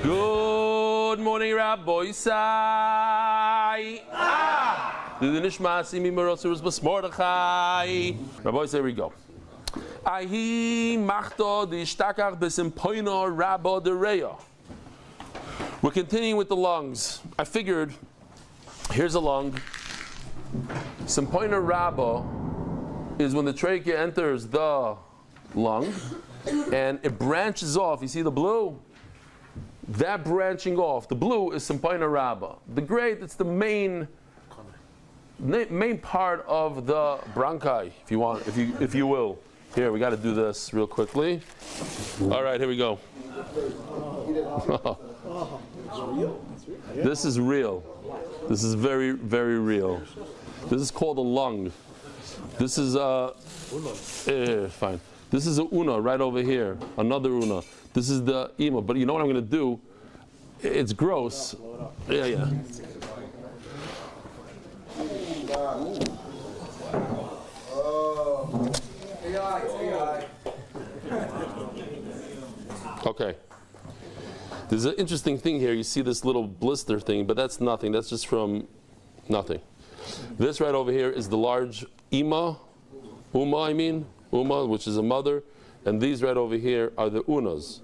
Good morning, Rabbi Sai. The Nishmasi Mimorosur was Mordechai. Rabbi Sai, here we go. Ahi machto di shtakach besimpoino rabba dereya. We're continuing with the lungs. I figured, here's a lung. Simpoino rabba is when the trachea enters the lung and it branches off. You see the blue? That branching off, the blue is Simpoina Rabba. The gray, it's the main part of the bronchi, if you want, if you will. Here, we got to do this real quickly. All right, here we go. This is real. This is very, very real. This is called a lung. This is fine. This is a una right over here. Another una. This is the ima. But you know what I'm going to do? It's gross. Yeah. Okay. There's an interesting thing here. You see this little blister thing, but that's nothing. That's just from nothing. This right over here is the large uma, which is a mother, and these right over here are the unas.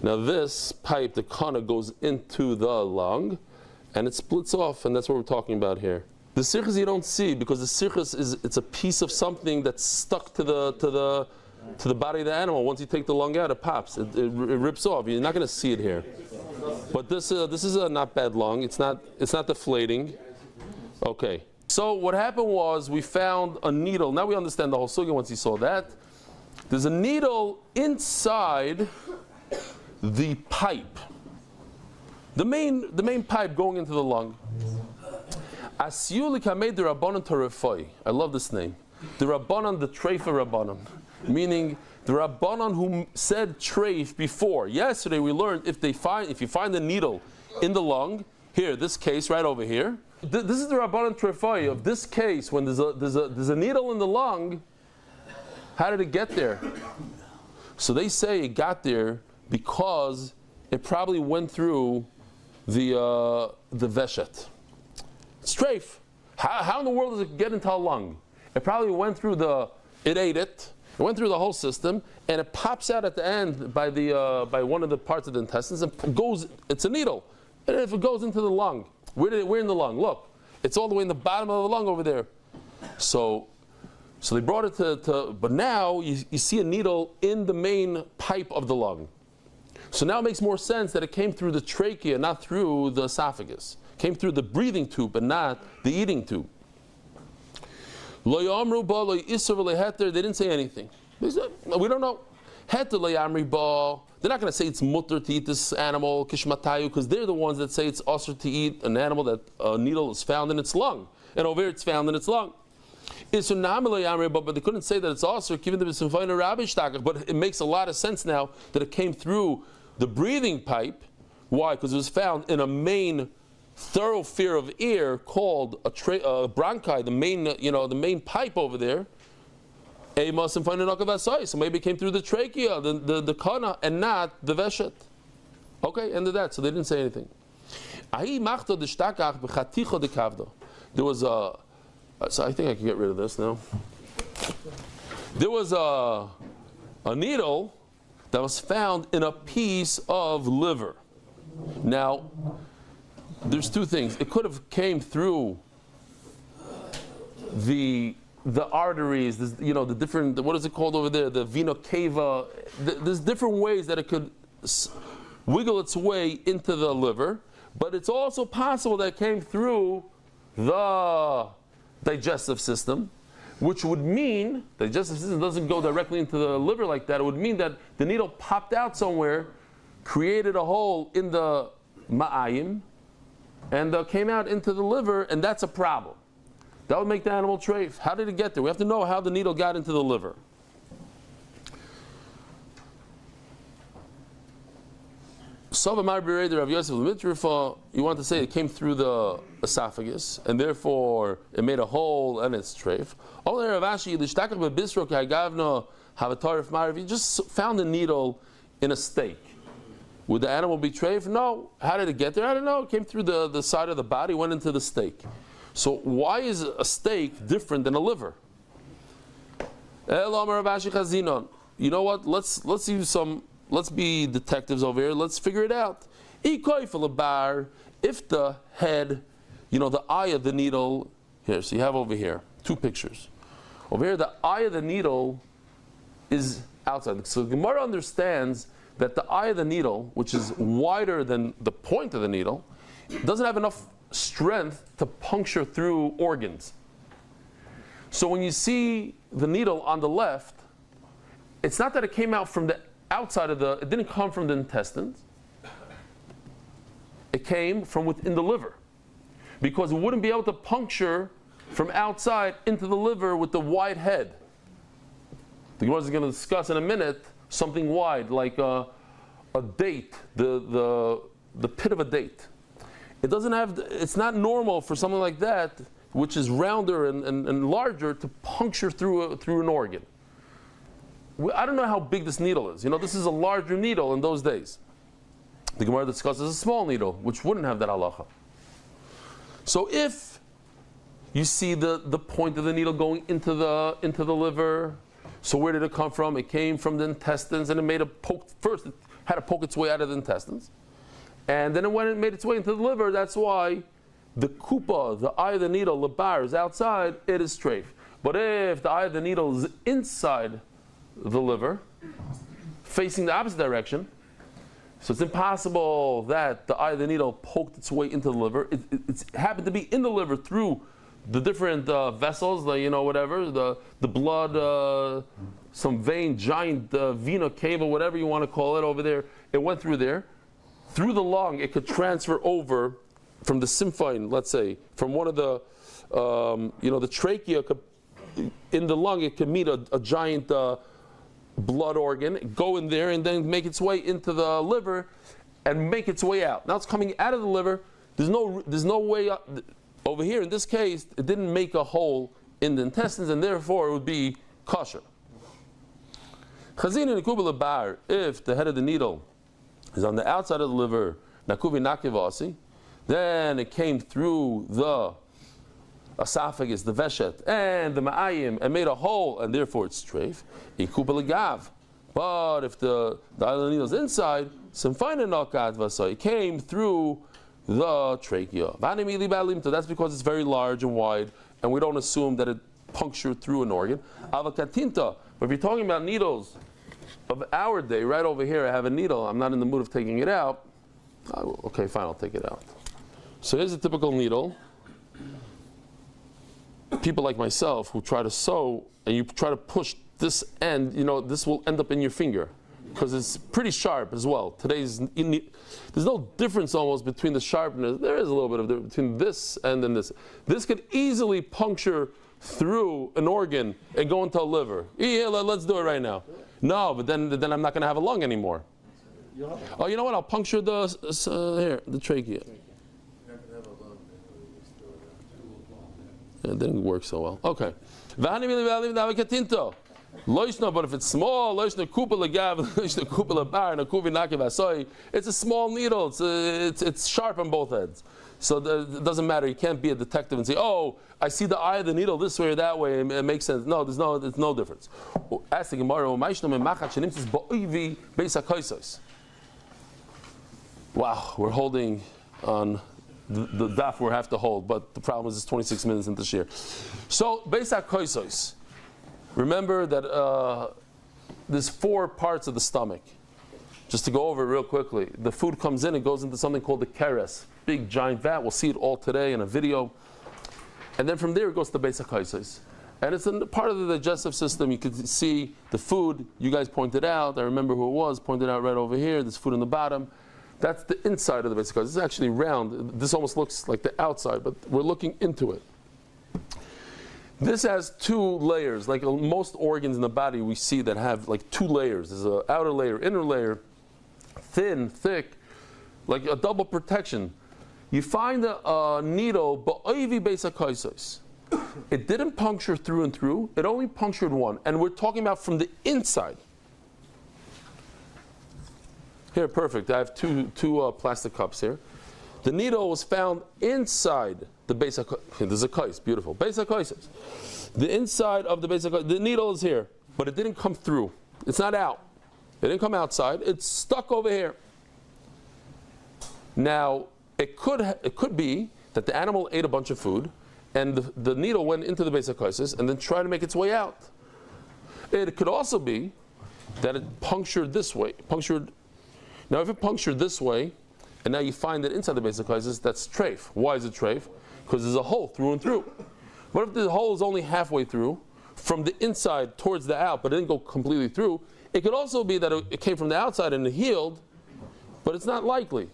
Now this pipe, the kana, goes into the lung, and it splits off, and that's what we're talking about here. The sichus you don't see, because the sichus it's a piece of something that's stuck to the body of the animal. Once you take the lung out, it pops. It rips off. You're not going to see it here. But this is a not bad lung. It's not deflating. Okay. So what happened was we found a needle. Now we understand the whole sugya once you saw that. There's a needle inside the pipe. The main pipe going into the lung. Asyuli kamei the Rabbanan Torefoi. I love this name. The Rabbanan, the Treifa Rabbanan. Meaning the Rabbanan who said treif before. Yesterday we learned if you find the needle in the lung, here, this case right over here. This is the Rabbanan Trefai of this case when there's a needle in the lung. How did it get there? So they say it got there because it probably went through the veshet. It's treif. How in the world does it get into a lung? It probably went through it ate it. It went through the whole system, and it pops out at the end by one of the parts of the intestines and goes. It's a needle, and if it goes into the lung, we're in the lung. Look, it's all the way in the bottom of the lung over there. So they brought it to but now you see a needle in the main pipe of the lung. So now it makes more sense that it came through the trachea, not through the esophagus. It came through the breathing tube, but not the eating tube. They didn't say anything. They said, we don't know. They're not going to say it's mutter to eat this animal, kishmatayu, because they're the ones that say it's usher to eat an animal that a needle is found in its lung. And over here it's found in its lung. But they couldn't say that it's usher, but it makes a lot of sense now that it came through the breathing pipe. Why? Because it was found in a main thoroughfare of air called a bronchi, the main pipe over there. So maybe it came through the trachea, the kana, and not the veshet. Okay, end of that. So they didn't say anything. There was a. So I think I can get rid of this now. There was a needle that was found in a piece of liver. Now, there's two things. It could have came through the arteries, the different, what is it called over there? The vena cava. There's different ways that it could wiggle its way into the liver, but it's also possible that it came through the digestive system, which would mean the digestive system doesn't go directly into the liver like that. It would mean that the needle popped out somewhere, created a hole in the ma'ayim, and came out into the liver, and that's a problem. That would make the animal treif. How did it get there? We have to know how the needle got into the liver. You want to say it came through the esophagus, and therefore it made a hole and it's treif. You just found a needle in a steak, would the animal be treif? No. How did it get there? I don't know. It came through the side of the body, went into the steak. So why is a steak different than a liver? You know what? Let's be detectives over here. Let's figure it out. If the head, the eye of the needle, here, so you have over here, two pictures. Over here, the eye of the needle is outside. So the Gemara understands that the eye of the needle, which is wider than the point of the needle, doesn't have enough strength to puncture through organs. So when you see the needle on the left, it's not that it came out from the outside of it didn't come from the intestines. It came from within the liver. Because it wouldn't be able to puncture from outside into the liver with the wide head. The Gemara is going to discuss in a minute something wide, like a date, the pit of a date. It's not normal for something like that, which is rounder and larger, to puncture through an organ. I don't know how big this needle is. This is a larger needle in those days. The Gemara discusses a small needle, which wouldn't have that halacha. So if you see the point of the needle going into the liver, so where did it come from? It came from the intestines, and it made a poke. First, it had to poke its way out of the intestines, and then it made its way into the liver. That's why the kupa, the eye of the needle, the bar, is outside. It is treif. But if the eye of the needle is inside the liver, facing the opposite direction, so it's impossible that the eye of the needle poked its way into the liver. It happened to be in the liver through the different vessels, the blood, some vein, giant vena cava, whatever you want to call it over there. It went through there. Through the lung, it could transfer over from the symphyne, let's say, from one of the, the trachea, in the lung, it could meet a giant blood organ, go in there, and then make its way into the liver and make its way out. Now it's coming out of the liver. There's no way up. Over here, in this case, it didn't make a hole in the intestines, and therefore it would be kosher. Chazin and Nakuba Bar, if the head of the needle is on the outside of the liver, Nakubi Nakivasi, then it came through the esophagus, the veshet, and the ma'ayim, and made a hole, and therefore it's treif. Ikuba Legav. But if the eye of the needle is inside, Simfina Nakat Vasai, it came through the trachea. That's because it's very large and wide, and we don't assume that it punctured through an organ. Avakatinta. But if you're talking about needles of our day, right over here, I have a needle. I'm not in the mood of taking it out. Okay, fine, I'll take it out. So here's a typical needle. People like myself who try to sew, and you try to push this end, this will end up in your finger, because it's pretty sharp as well. There's no difference almost between the sharpness. There is a little bit of difference between this and then this. This could easily puncture through an organ and go into a liver. Yeah, let's do it right now. No, but then I'm not going to have a lung anymore. Oh, you know what? I'll puncture the trachea. It didn't work so well. Okay. But if it's small, it's a small needle. It's sharp on both ends. So it doesn't matter. You can't be a detective and say, "Oh, I see the eye of the needle this way or that way." It makes sense. No, there's no difference. Ask the Gemara. Wow, we're holding on the daf we have to hold, but the problem is it's 26 minutes into shir. So, Beisak Koisos. Remember that there's 4 parts of the stomach. Just to go over it real quickly. The food comes in, it goes into something called the keres, big giant vat. We'll see it all today in a video. And then from there it goes to the Beisak Koisos. And it's a part of the digestive system. You can see the food, you guys pointed out, I remember who it was, pointed out right over here, there's food on the bottom. That's the inside of the Beisak Koisos. It's actually round. This almost looks like the outside, but we're looking into it. This has 2 layers. Like most organs in the body, we see that have like 2 layers. There's an outer layer, inner layer, thin, thick, like a double protection. You find a needle, ba'oivi Beisak Koisos. It didn't puncture through and through. It only punctured one. And we're talking about from the inside. Here, perfect. I have two plastic cups here. The needle was found inside the base of there's a kais, beautiful. Base of kaises. The inside of the base of the needle is here, but it didn't come through. It's not out. It didn't come outside. It's stuck over here. Now, it could be that the animal ate a bunch of food, and the needle went into the base of kaises and then tried to make its way out. It could also be that it punctured this way. Now, if it punctured this way, and now you find that inside the base of kaises, that's treif. Why is it treif? Because there's a hole through and through. What if the hole is only halfway through, from the inside towards the out, but it didn't go completely through? It could also be that it came from the outside and it healed, but it's not likely.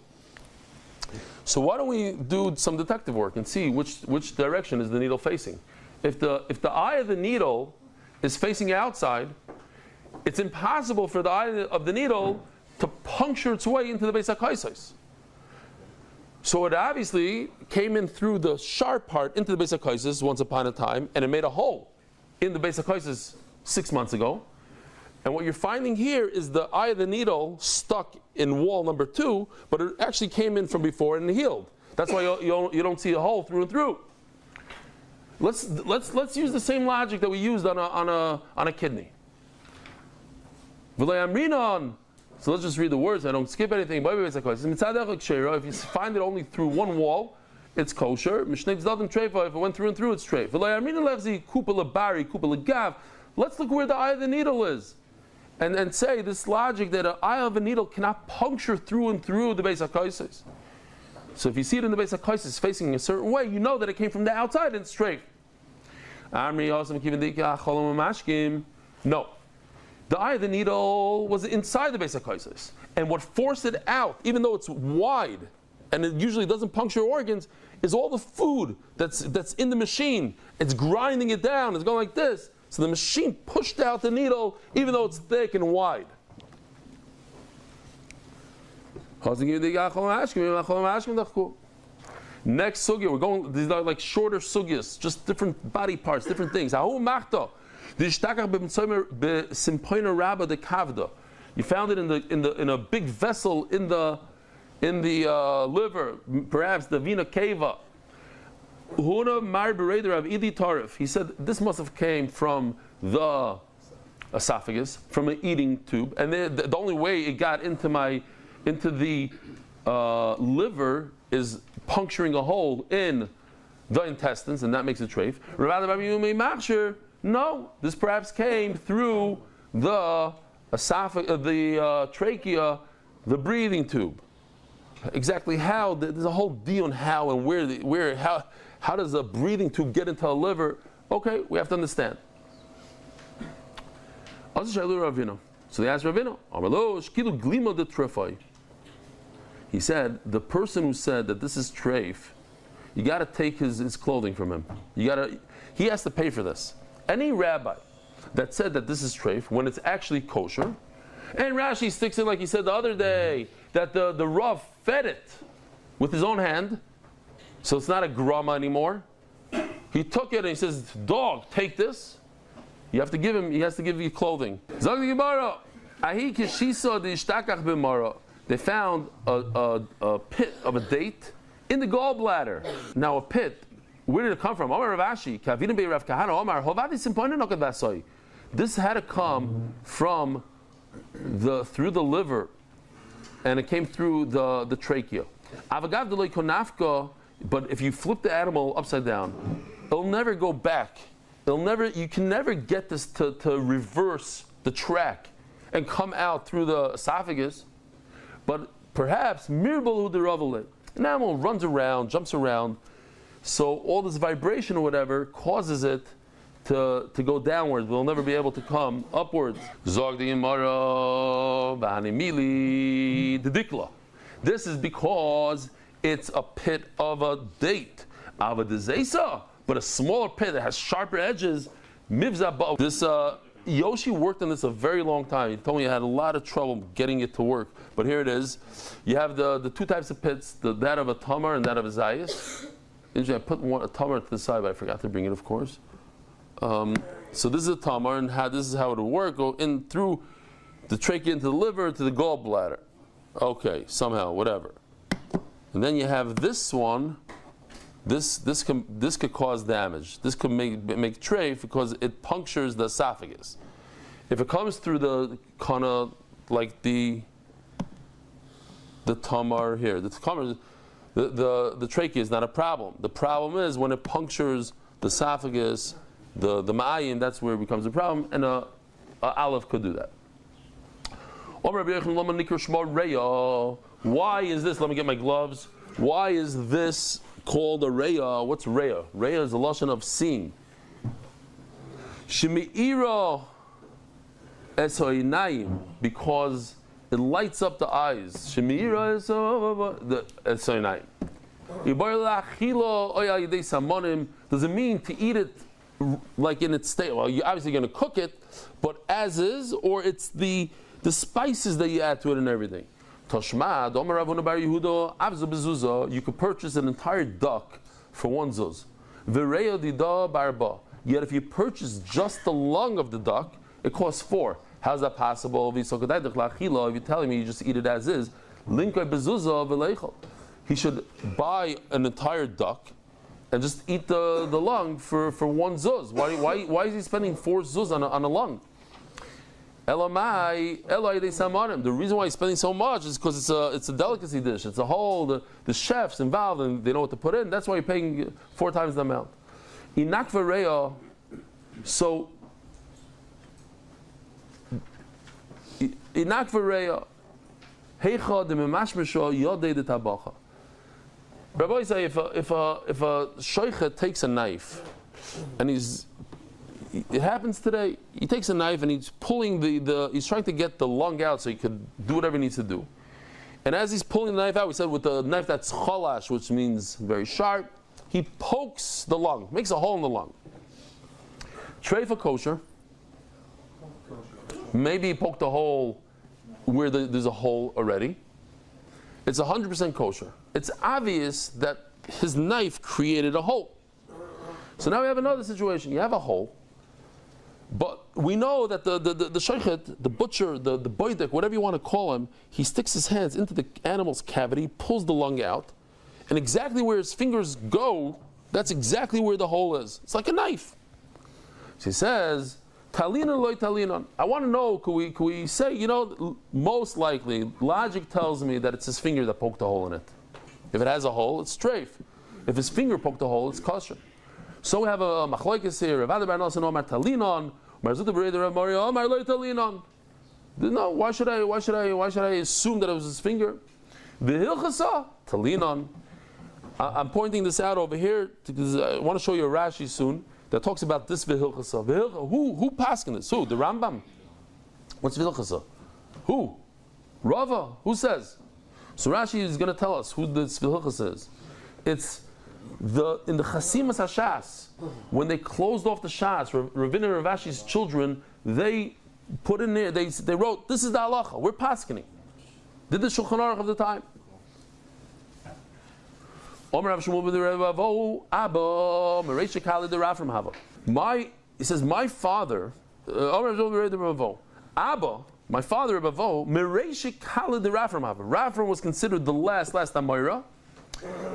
So why don't we do some detective work and see which direction is the needle facing? If the eye of the needle is facing outside, it's impossible for the eye of the needle to puncture its way into the Beis HaKaisos. So it obviously came in through the sharp part into the Beis HaKaisos once upon a time, and it made a hole in the Beis HaKaisos 6 months ago. And what you're finding here is the eye of the needle stuck in wall number 2, but it actually came in from before and healed. That's why you don't see a hole through and through. Let's use the same logic that we used on a kidney. So let's just read the words. I don't skip anything. If you find it only through one wall, it's kosher. If it went through and through, it's treif. Let's look where the eye of the needle is, and say this logic that an eye of a needle cannot puncture through and through the Beis HaKaisos. So if you see it in the Beis HaKaisos facing a certain way, you know that it came from the outside and it's treif. No. The eye of the needle was inside the Beis HaKaisos. And what forced it out, even though it's wide, and it usually doesn't puncture organs, is all the food that's in the machine. It's grinding it down. It's going like this. So the machine pushed out the needle, even though it's thick and wide. Next sugya, we're going, these are like shorter sugyas, just different body parts, different things. You found it in a big vessel in the liver, perhaps the vena cava. He said this must have came from the esophagus, from an eating tube, and the only way it got into the liver is puncturing a hole in the intestines, and that makes it treif. No, this perhaps came through the esophagus, the trachea, the breathing tube. Exactly how? There's a whole deal on how and how does a breathing tube get into a liver? Okay, we have to understand. So they asked Ravina. He said, the person who said that this is treif, you got to take his clothing from him. He has to pay for this. Any rabbi that said that this is treif, when it's actually kosher, and Rashi sticks in like he said the other day, that the Rav fed it with his own hand, so it's not a grama anymore. He took it and he says, dog, take this. You have to give him, he has to give you clothing. They found a pit of a date in the gallbladder. Now a pit, where did it come from? This had to come from through the liver, and it came through the trachea. But if you flip the animal upside down, it'll never go back. You can never get this to reverse the track and come out through the esophagus. But perhaps mirbalu deravale, an animal runs around, jumps around, so all this vibration or whatever causes it to go downwards. We'll never be able to come upwards. Zog the imara b'hanimili dedikla. This is because it's a pit of a date, ava dezesa, but a smaller pit that has sharper edges. Mivza. This Yoshi worked on this a very long time. He told me he had a lot of trouble getting it to work, but here it is. You have the two types of pits, that of a tamar and that of a zayis. I put a tamar to the side, but I forgot to bring it, of course. So this is a tamar, and this is how it would work. Go in through the trachea into the liver to the gallbladder. Okay, somehow, whatever. And then you have this one. This could cause damage. This could make treif because it punctures the esophagus. If it comes through the kind of like the tamar here, the trachea is not a problem. The problem is when it punctures the esophagus, the ma'ayin, that's where it becomes a problem, and a aleph could do that. Why is this? Let me get my gloves. Why is this called a reya? What's reya? Reya is the lashon of seeing. Shemi'ira esoinayim, because it lights up the eyes. Shemi'ira esoinayim. Does it mean to eat it like in its state? Well, you're obviously going to cook it, but as is, or it's the spices that you add to it and everything. Toshma, Domer Ravuna Bar Yehuda, Avzu Bezuzah, you could purchase an entire duck for one zuz. V'reya dida barba. Yet if you purchase just the lung of the duck, it costs 4. How's that possible? If you're telling me you just eat it as is, Linkay Bezuzah v'leichel. He should buy an entire duck and just eat the lung for one zuz. Why is he spending 4 zuz on a lung? The reason why he's spending so much is because it's a delicacy dish. It's a whole, the chefs involved and they know what to put in. That's why you're paying 4 times the amount. Inakvareya, so Inakvareya, Heicha de Memashmisha Yodei de Tabacha. Rabbi say if a shoichet takes a knife and it happens today. He takes a knife and he's pulling he's trying to get the lung out so he could do whatever he needs to do. And as he's pulling the knife out, we said with the knife that's chalash, which means very sharp, he pokes the lung, makes a hole in the lung. Treifa kosher. Maybe he poked a hole where there's a hole already. It's 100% kosher. It's obvious that his knife created a hole. So now we have another situation. You have a hole. But we know that the shochet, the butcher, the boydek, whatever you want to call him, he sticks his hands into the animal's cavity, pulls the lung out, and exactly where his fingers go, that's exactly where the hole is. It's like a knife. So he says, Talina loy talinon. I want to know, could we say, most likely, logic tells me that it's his finger that poked a hole in it. If it has a hole, it's treif. If his finger poked a hole, it's kosher. So we have a machlokes here. Rav Bar Nosson Omar Talinon, Marzuta Bereder Rav Mori Omar Loy Talinon. No, why should I assume that it was his finger? V'hilchasa Talinon. I'm pointing this out over here because I want to show you a Rashi soon that talks about this v'hilchasa. Who paskin this? Who? The Rambam. What's v'hilchasa? Who? Rava. Who says? So Rashi is going to tell us who this v'hilchasa is. It's in the Chasimas Hashas, when they closed off the Shas, Ravina and Ravashi's children, they put in there, they wrote, this is the halacha, we're paskening. Did the Shulchan Aruch of the time. He says, my father, Abba, my father Rabavo, Rafram was considered the last Amoira.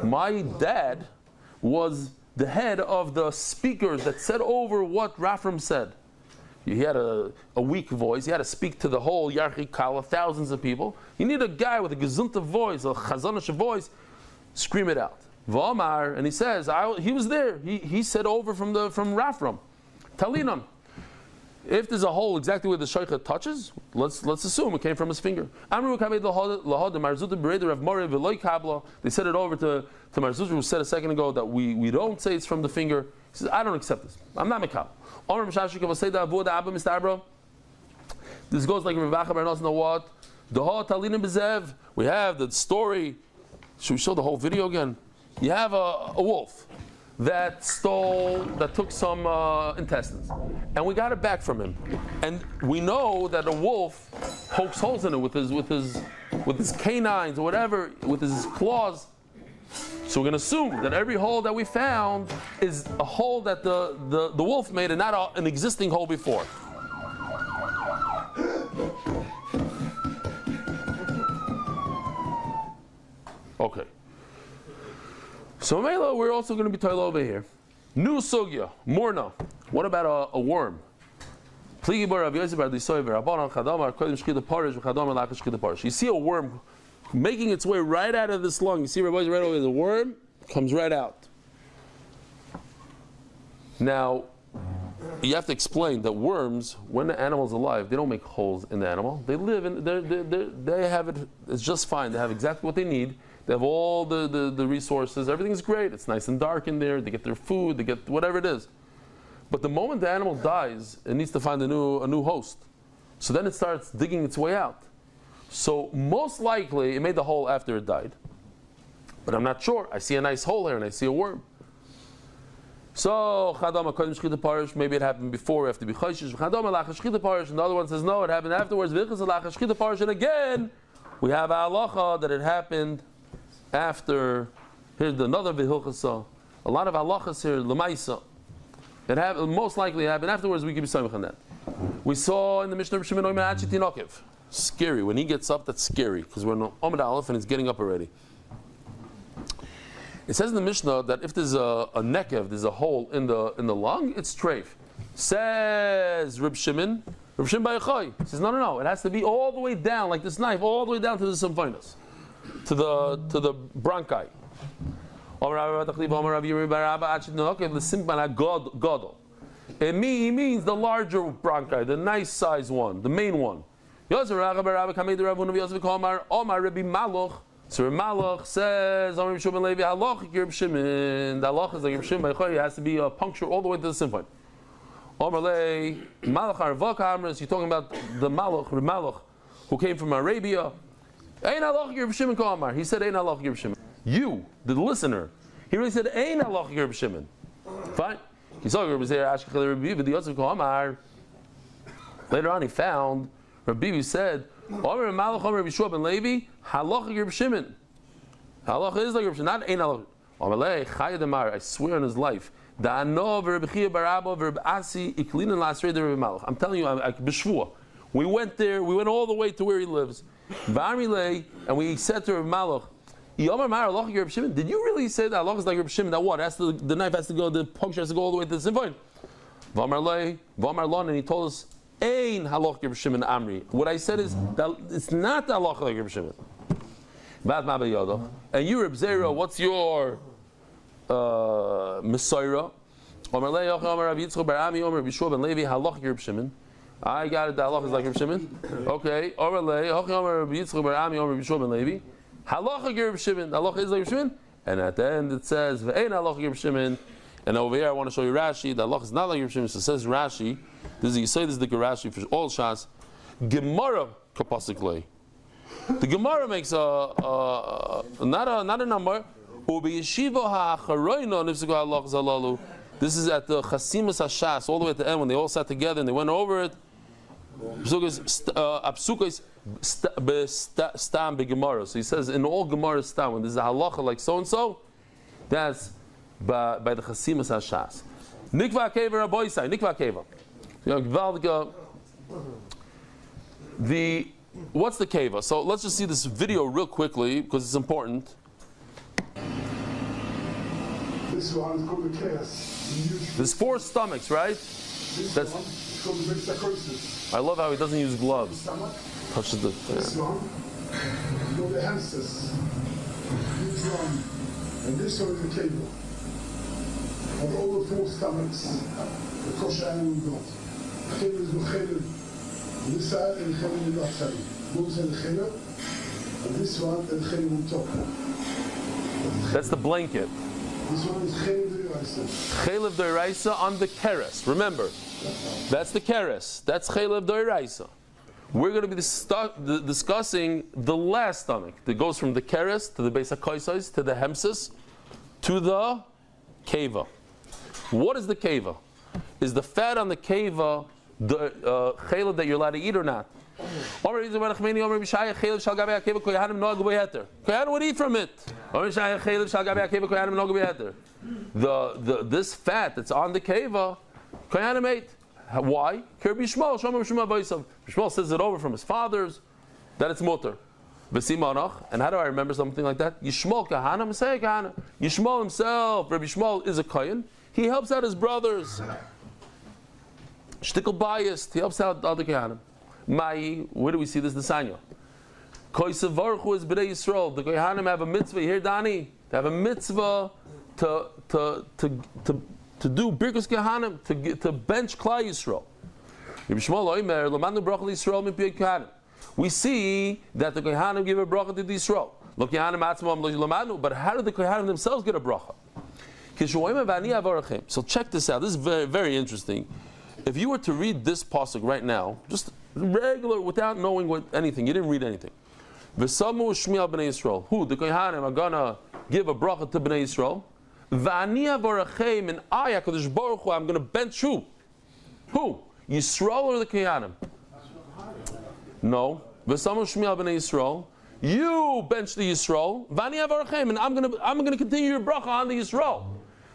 My dad was the head of the speakers that said over what Rafram said. He had a weak voice. He had to speak to the whole Yarchi Kala, thousands of people. You need a guy with a gezunta voice, a chazanish voice, scream it out. V'amar, and he says, he was there. He said over from Rafram. Talinon. If there's a hole exactly where the shaycha touches, let's assume it came from his finger. They said it over to Marzuta, who said a second ago that we don't say it's from the finger. He says, I don't accept this. I'm not Mekal. This goes like Rav Bar Nosson what? We have the story. Should we show the whole video again? You have a wolf that took some intestines, and we got it back from him. And we know that a wolf pokes holes in it with his canines or whatever, with his claws. So we're going to assume that every hole that we found is a hole that the wolf made and not an existing hole before. Okay. So Mela, we're also going to be told over here. New sugya, morna. What about a worm? You see a worm making its way right out of this lung. You see Rabbi right away, the worm comes right out. Now, you have to explain that worms, when the animal's alive, they don't make holes in the animal. They live in, they have it, it's just fine. They have exactly what they need. They have all the resources. Everything's great. It's nice and dark in there. They get their food. They get whatever it is. But the moment the animal dies, it needs to find a new host. So then it starts digging its way out. So most likely, it made the hole after it died. But I'm not sure. I see a nice hole here and I see a worm. So, maybe it happened before, we have to be chayshish. And the other one says, no, it happened afterwards. And again, we have a halacha that it happened after. Here's another v'hilchasa. A lot of halachas here, l'maisa. It most likely happened afterwards. We can be samich on that. We saw in the Mishnah of Shimon Oimer Achi Tinokev. Scary. When he gets up, that's scary because we're in Omid Aleph and he's getting up already. It says in the Mishnah that if there's a nekev, there's a hole in the lung, it's treif. Says Reb Shimon Bayachai. He says no. It has to be all the way down, like this knife, all the way down to the symphinus, to the bronchi. It means the larger bronchi, the nice size one, the main one. So Malach says, the halach is like Reb Shimon, it has to be a puncture all the way to the symphin. You're talking about the Malach, who came from Arabia. He said, you, the listener, he really said, fine. He saw later on he found, Rabbi said, halacha is like Reb Shimon, not ein halacha. I swear on his life. I'm telling you, we went there, we went all the way to where he lives. And we said to Reb Malach, did you really say that halacha is like Reb Shimon? That what? The knife has to go, the puncture has to go all the way to the symphin. And he told us, Ein halach Reb Shimon Amri. What I said is that it's not the halach like Reb Shimon. And you, Reb Zera, what's your Messiah? I got it. The halach is like Reb Shimon. Okay. Halach Reb Shimon. The halach is like Reb Shimon. And at the end it says Ve'ein halach Reb Shimon. And over here I want to show you Rashi. The halach is not like Reb Shimon. So it says Rashi. This is the Rashi for all Shas. Gemara kapasikle. The Gemara makes not a number. This is at the Chasimas Hashas, all the way at the end when they all sat together and they went over it. So he says in all Gemara stam, when there's a halacha like so and so, that's by the Chasimas Hashas. Nikva Keva Raboisai, Nikva Keva. What's the keva? So let's just see this video real quickly because it's important. This one is called the chaos. There's 4 stomachs, right? That's one is called the vexacosis. I love how he doesn't use gloves. Touches the. This one, you know the hamsters. This one, and this one is the keva. Of all the 4 stomachs, the kosher animal got. Keva is mechelev on this side and mechelev on that side. Both are the chelev, and this one and chelev on top. That's the blanket. This one is chelev d'oraisa. Chelev d'oraisa on the keres. Remember, that's the keres. That's chelev d'oraisa. We're going to be discussing the last stomach that goes from the keres to the beis hakosos to the hemsis to the keva. What is the keva? Is the fat on the keva the chelev that you're allowed to eat or not? Kohanim would eat from it. This fat that's on the keva, Kohanim ate. Why? Shmuel says it over from his fathers that it's mutter. V'simanach. And how do I remember something like that? Yishmol kahana, Messiah kahana. Yishmol himself, Rabbi Yishmol is a kohen. He helps out his brothers. Shtickle biased. He helps out the other kahanim. Mai, where do we see this? The Sanya. Koisavarchu is b'nei Yisrael. The kahanim have a mitzvah. You hear, Dani? They have a mitzvah to do birkus kahanim, to bench Klal Yisrael. Rabbi Yishmol oimer l'manu bracha l'Yisrael mipiyei kahanim. We see that the kahanim give a bracha to the Yisrael. Lo kahanim atzmam lo l'manu. But how did the kahanim themselves get a bracha? So check this out. This is very, very interesting. If you were to read this pasuk right now, just regular, without knowing anything, you didn't read anything. V'samu shmiel b'nei Yisrael. Who? The kohanim are gonna give a bracha to b'nei Yisrael. V'ani avarachem, and I, HaKadosh Baruch Hu, I'm gonna bench who? Who? Yisrael or the kohanim? No. V'samu shmiel b'nei Yisrael. You bench the Yisrael. V'ani avarachem, and I'm gonna continue your bracha on the Yisrael.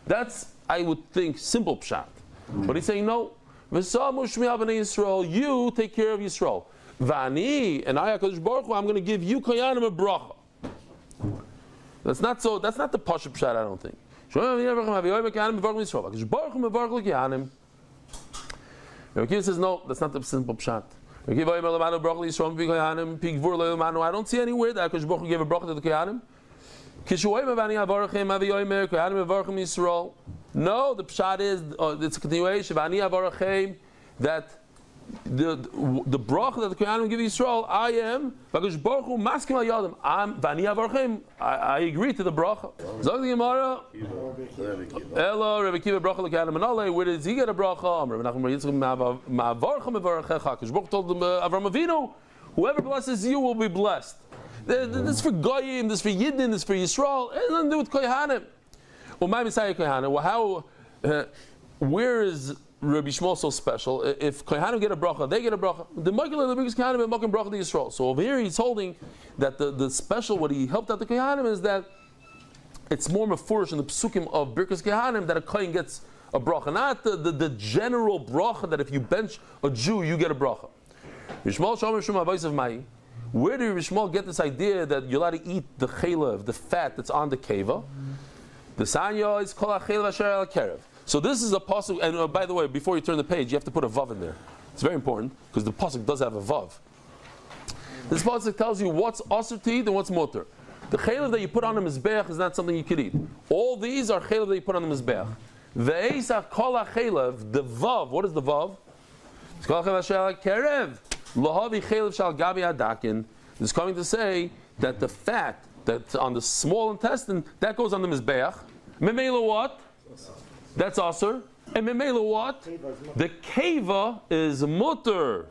That's, I would think, simple pshat. But he's saying no. V'samu shmiel b'nei Yisrael. You take care of Yisrael. V'ani, and I, HaKadosh Baruch Hu, I'm going to give you koyanim a bracha. That's not so. That's not the pashup pshat. I don't think. Rabbi says no. That's not the simple pshat. I don't see anywhere that HaKadosh Baruch Hu gave a bracha to the koyanim. No, the pshat is it's a continuation. That the bracha that the kohanim give Yisrael, I am HaKadosh Baruch Hu maskim al yadim. I agree to the bracha. Zog the Gemara. Elo Rabbi Kiva bracha l'kohanim manale. Where does he get a bracha? Rabbi Nachman bar Yitzchak ma'avarcha mevarechecha. HaKadosh Baruch Hu told them, Avram Avinu, whoever blesses you will be blessed. This is for Goyim, this is for Yidden, this is for Yisrael. It has nothing to do with kohanim. Well, my Messiah kohanim. Well, where is Rabbi Shmuel so special? If kohanim get a bracha, they get a bracha. The Michael the biggest kohanim and making bracha to Yisrael. So over here he's holding that the special, what he helped out the kohanim is that it's more mefurish in the psukim of birkas kohanim that a kohen gets a bracha, not the general bracha that if you bench a Jew you get a bracha. Yishmael shomer shuma voice of mai. Where did Yishmael get this idea that you're allowed to eat the chaylev, the fat that's on the keva? The sanya is kol ha'chaylev asher al kerev. So this is a pasuk, and by the way, before you turn the page, you have to put a vav in there. It's very important because the pasuk does have a vav. This pasuk tells you what's asur to eat and what's mutter. The chaylev that you put on the mizbeach is not something you could eat. All these are chaylev that you put on the mizbeach. Ve'esach kol ha'chaylev, the vav. What is the vav? It's kol ha'chaylev asher al kerev. Lahavi chaylev shal gabi adakin. It's coming to say that the fat that's on the small intestine that goes on the mizbeach. Memela what? That's asur. And memela what? The keva is mutter.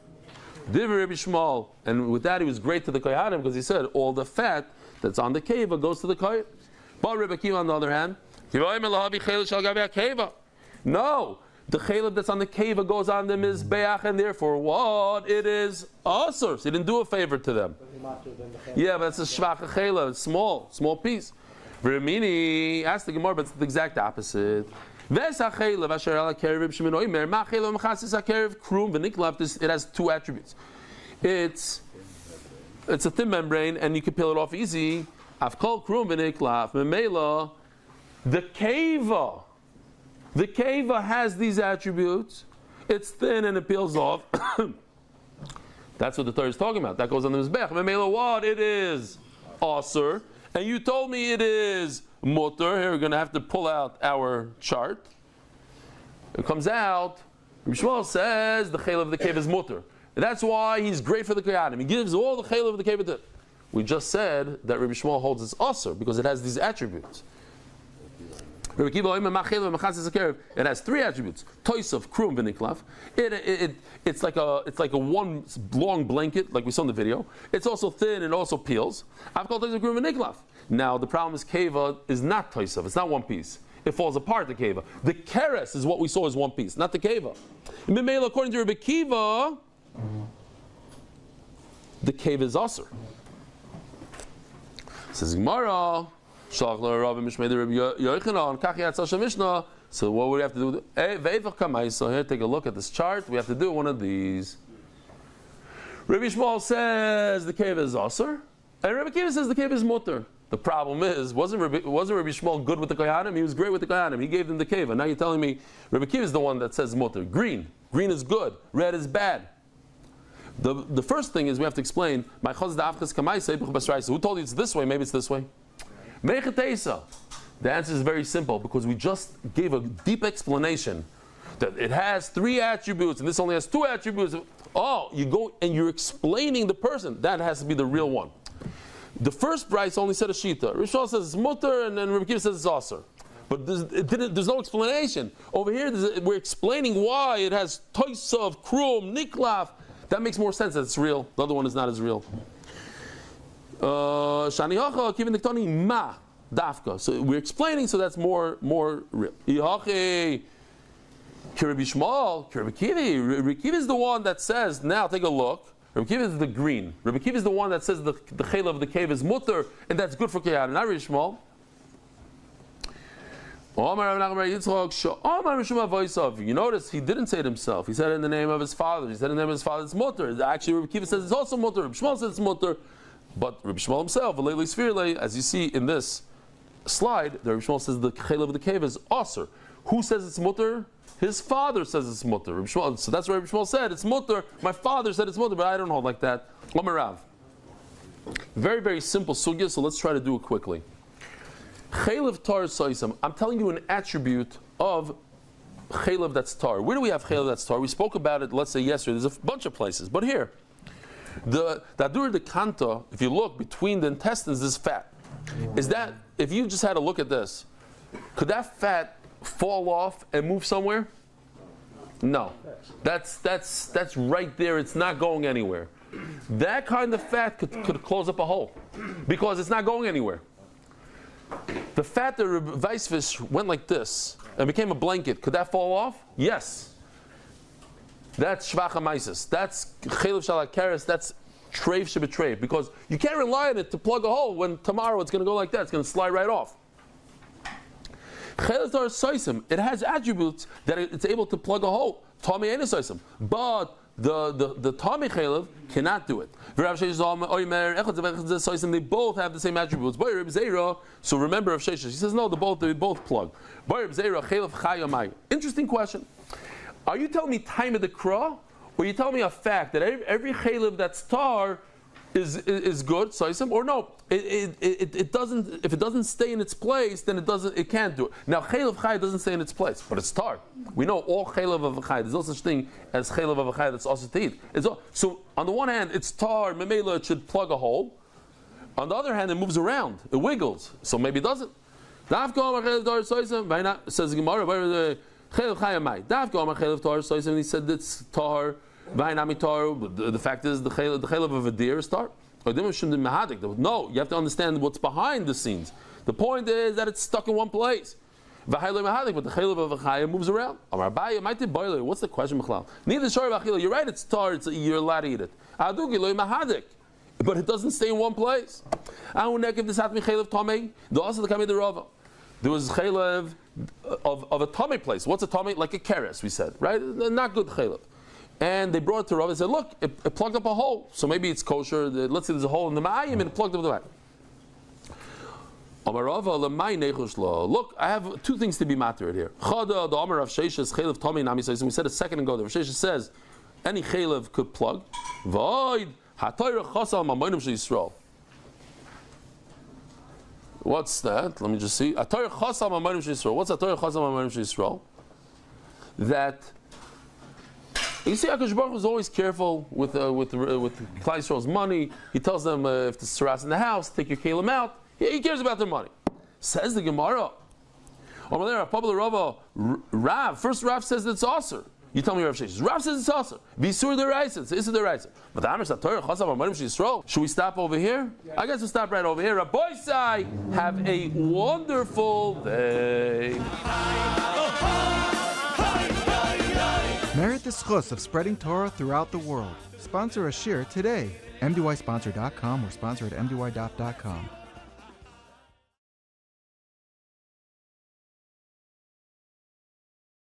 Divrei Rabbi Shmuel. And with that he was great to the kohanim because he said all the fat that's on the keva goes to the kohen. But Rabbi Kiva on the other hand, no, the chaylev that's on the keva goes on the mizbeach, and therefore what? It is asur. So he didn't do a favor to them. Yeah, but it's a shvacha chaylev, it's small piece. V'ramini asked the Gemara, but it's the exact opposite. It has two attributes. It's a thin membrane, and you can peel it off easy. The keva has these attributes. It's thin and it peels off. That's what the Torah is talking about. That goes on the mizbech. Memela what? It is asur. And you told me it is mutter. Here we're going to have to pull out our chart. It comes out. Rabbi Shmuel says the chaylev of the keva is mutter. And that's why he's great for the kohanim. He gives all the chaylev of the keva to. We just said that Rabbi Shmuel holds it's asur because it has these attributes. It has three attributes: toisav, krum, v'niklav. It's like a one long blanket, like we saw in the video. It's also thin and also peels. I've called toisav, krum, v'niklav. Now the problem is keva is not toisav. It's not one piece. It falls apart. The keva. The keres is what we saw as one piece, not the keva. According to Rabbi Kiva, the keva is asur. Says Gemara. So what would we have to do? So here, take a look at this chart. We have to do one of these. Rabbi Shmuel says the keva is asur. And Rabbi Akiva says the cave is mutter. The problem is, wasn't Rabbi Shmuel good with the Kohanim? He was great with the Kohanim. He gave them the cave. And now you're telling me Rabbi Akiva is the one that says mutter. Green is good. Red is bad. The first thing is we have to explain. Who told you it's this way? Maybe it's this way. The answer is very simple because we just gave a deep explanation that it has 3 attributes and this only has 2 attributes. Oh, you go and you're explaining the person. That has to be the real one. The first Bryce only said a shita. Rishon says it's mutter and then Rabbi Akiva says it's aser. But there's no explanation. Over here, we're explaining why it has toisav, krum, niklaf. That makes more sense that it's real. The other one is not as real. Shani hacha kivin diktoni ma dafka. So we're explaining, so that's more real. Ihachi Rabbi Shmuel, Rabbi Akiva. Rabbi Akiva is the one that says. Now take a look. Rabbi Akiva is the green. Rabbi Akiva is the one that says the chayla of the cave is mutter, and that's good for Kiyad. Not Rabbi Shmuel. You notice he didn't say it himself. He said it in the name of his father. He said in the name of his father it's mutter. Actually, Rabbi Akiva says it's also mutter. Rabbi Shmuel says it's mutter. But Rabbi Shmuel himself, as you see in this slide, Rabbi Shmuel says the chayla of the cave is aser. Who says it's mutter? His father says it's mutter. Rabbi Shmuel, so that's what Rabbi Shmuel said. It's mutter. My father said it's mutter, but I don't hold like that. Rav. Very, very simple sugya, so let's try to do it quickly. Chaylev tar soisam. I'm telling you an attribute of chaylev that's tar. Where do we have chaylev that's tar? We spoke about it, let's say yesterday. There's a bunch of places, but here, the dadur de kanta. If you look between the intestines, is fat. Is that if you just had a look at this, could that fat fall off and move somewhere? No, that's right there. It's not going anywhere. That kind of fat could close up a hole because it's not going anywhere. The fat that Weissfish went like this and became a blanket, could that fall off? Yes. That's shvachamaisis. That's chaylev shalakeres. That's treif shebetreif. Because you can't rely on it to plug a hole when tomorrow it's going to go like that. It's going to slide right off. Chaylev tar soisim. It has attributes that it's able to plug a hole. Tomei ain't soisim. But the Tomei chaylev cannot do it. They both have the same attributes. So remember Rav Sheshes. He says no, they both plug. Interesting question. Are you telling me time of the kra, or are you telling me a fact that every chaylev that's tar is good, soisim, or no? It doesn't. If it doesn't stay in its place, then it can't do it. Now chaylev chay doesn't stay in its place, but it's tar. We know all chaylev of a chay. There's no such thing as chaylev of a chay that's also to eat. So on the one hand, it's tar. Memela, it should plug a hole. On the other hand, it moves around. It wiggles. So maybe it doesn't. Says the Gemara. And he said it's tar. The fact is the chaylev of a deer is tar. No, you have to understand what's behind the scenes. The point is that it's stuck in one place. But the chaylev of a chaya moves around. What's the question? Neither you're right, it's tar, you're allowed to eat it. But it doesn't stay in one place. There was chaylev of a tummy place. What's a tummy? Like a keres, we said, right? Not good chaylev. And they brought it to Rav and said, look, it plugged up a hole. So maybe it's kosher. Let's say there's a hole in the ma'ayim and it plugged up the ma'ayim. Look, I have 2 things to be matter here. Chada, the Amar of Sheshes, chaylev tummy nami says, we said a second ago, the Rav Sheshes says, any chaylev could plug. Void, ha'toyra chasal ma'monim she'Yisrael. What's that? Let me just see. What's a Torah chasam ma'monim she'Yisrael? That you see, HaKadosh Baruch Hu is always careful with Klal Yisrael's money. He tells them if the Saras in the house, take your kelim out. He cares about their money. Says the Gemara. Rav. First Rav says it's aser. You tell me Rav Sheshes. Rav says it's aser. Visur deraisa. It's isur deraisa. But the Amar says Torah chasam ma'monim she'Yisrael. Should we stop over here? Yeah. I guess we'll stop right over here. Rabbi Sai, have a wonderful day. Merit the schus of spreading Torah throughout the world. Sponsor a shir today. MDYsponsor.com or sponsor at MDY.com.